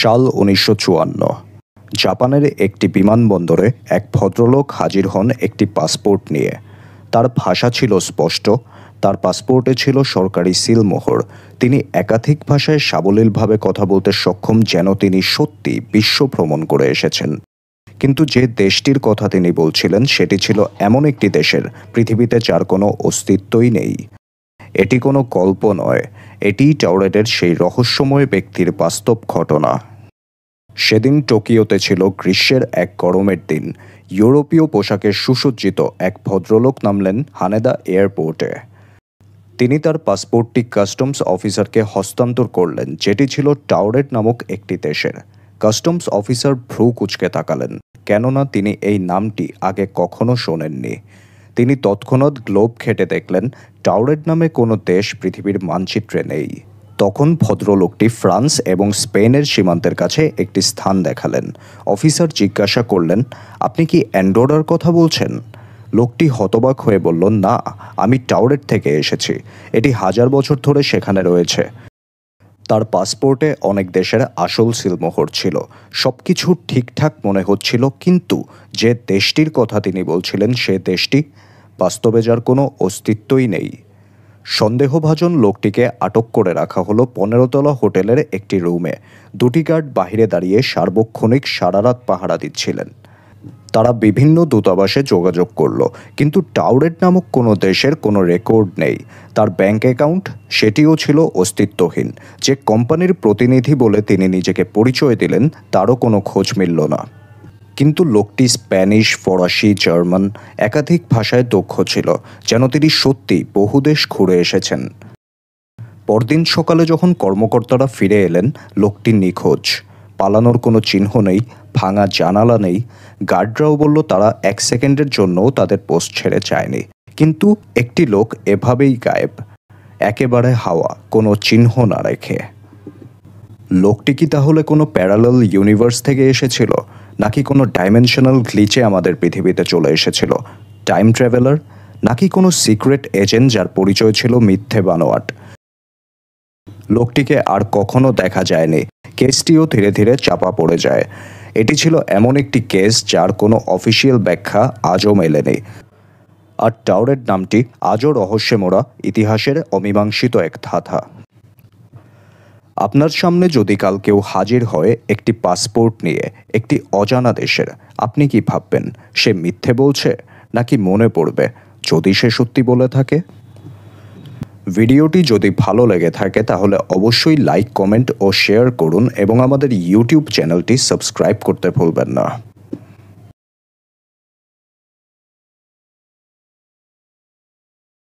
সাল ১৯৫৪। জাপানের একটি বিমানবন্দরে এক ভদ্রলোক হাজির হন একটি পাসপোর্ট নিয়ে। তার ভাষা ছিল স্পষ্ট, তার পাসপোর্টে ছিল সরকারি সিলমোহর। তিনি একাধিক ভাষায় সাবলীলভাবে কথা বলতে সক্ষম, যেন তিনি সত্যি বিশ্ব ভ্রমণ করে এসেছেন। কিন্তু যে দেশটির কথা তিনি বলছিলেন সেটি ছিল এমন একটি দেশের পৃথিবীতে যার কোনো অস্তিত্বই নেই। এটি কোনো গল্প নয়, এটিই টাউরেটের সেই রহস্যময় ব্যক্তির বাস্তব ঘটনা। সেদিন টোকিওতে ছিল গ্রীষ্মের এক গরমের দিন। ইউরোপীয় পোশাকে সুসজ্জিত এক ভদ্রলোক নামলেন হানেদা এয়ারপোর্টে। তিনি তার পাসপোর্টটি কাস্টমস অফিসারকে হস্তান্তর করলেন, যেটি ছিল টাউরেট নামক একটি দেশের। কাস্টমস অফিসার ভ্রু কুঁচকে তাকালেন, কেননা তিনি এই নামটি আগে কখনো শোনেননি। তিনি তৎক্ষণাৎ গ্লোব ঘেঁটে দেখলেন টাউরেট নামে কোনো দেশ পৃথিবীর মানচিত্রে নেই। তখন ভদ্রলোকটি ফ্রান্স এবং স্পেনের সীমান্তের কাছে একটি স্থান দেখালেন। অফিসার জিজ্ঞাসা করলেন, আপনি কি অ্যান্ডোরার কথা বলছেন? লোকটি হতবাক হয়ে বলল, না, আমি টাউরেট থেকে এসেছি। এটি 1000 বছর ধরে সেখানে রয়েছে। তার পাসপোর্টে অনেক দেশের আসল সিলমোহর ছিল। সবকিছু ঠিকঠাক মনে হচ্ছিল, কিন্তু যে দেশটির কথা তিনি বলছিলেন সে দেশটি বাস্তবে যার কোনো অস্তিত্বই নেই। সন্দেহভাজন লোকটিকে আটক করে রাখা হলো 15 তলা হোটেলের একটি রুমে। 2টি গার্ড বাহিরে দাঁড়িয়ে সার্বক্ষণিক সারারাত পাহারা দিচ্ছিলেন। তারা বিভিন্ন দূতাবাসে যোগাযোগ করল, কিন্তু টাউরেট নামক কোনো দেশের কোনো রেকর্ড নেই। তার ব্যাংক অ্যাকাউন্ট, সেটিও ছিল অস্তিত্বহীন। যে কোম্পানির প্রতিনিধি বলে তিনি নিজেকে পরিচয় দিলেন তারও কোনো খোঁজ মিলল না। কিন্তু লোকটি স্প্যানিশ, ফরাসি, জার্মান একাধিক ভাষায় দক্ষ ছিল, যেন তিনি সত্যি বহু দেশ ঘুরে এসেছেন। পরদিন সকালে যখন কর্মকর্তারা ফিরে এলেন, লোকটি নিখোঁজ। পালানোর কোনো চিহ্ন নেই, ভাঙা জানালা নেই। গার্ডরাও বলল তারা 1 সেকেন্ডের জন্যও তাদের পোস্ট ছেড়ে যায়নি। কিন্তু একটি লোক এভাবেই গায়েব, একেবারে হাওয়া, কোনো চিহ্ন না রেখে। লোকটি কি তাহলে কোনো প্যারালাল ইউনিভার্স থেকে এসেছিল, নাকি কোনো ডাইমেনশনাল গ্লিচে আমাদের পৃথিবীতে চলে এসেছিল? টাইম ট্রাভেলার, নাকি কোনো সিক্রেট এজেন্ট যার পরিচয় ছিল মিথ্যে বানোয়াট? লোকটিকে আর কখনো দেখা যায়নি। কেসটিও ধীরে ধীরে চাপা পড়ে যায়। এটি ছিল এমন একটি কেস যার কোনো অফিসিয়াল ব্যাখ্যা আজও মেলেনি। আর টাউরেট নামটি আজও রহস্যে মোড়া, ইতিহাসের অমীমাংসিত এক ধাঁধা। আপনার সামনে যদি কাল কেউ হাজির হয় একটি পাসপোর্ট নিয়ে একটি অজানা দেশের, আপনি কি ভাববেন? সে মিথ্যে বলছে, নাকি মনে পড়বে যদি সে সত্যি বলে থাকে? ভিডিওটি যদি ভালো লেগে থাকে তাহলে অবশ্যই লাইক, কমেন্ট ও শেয়ার করুন এবং আমাদের ইউটিউব চ্যানেলটি সাবস্ক্রাইব করতে ভুলবেন না।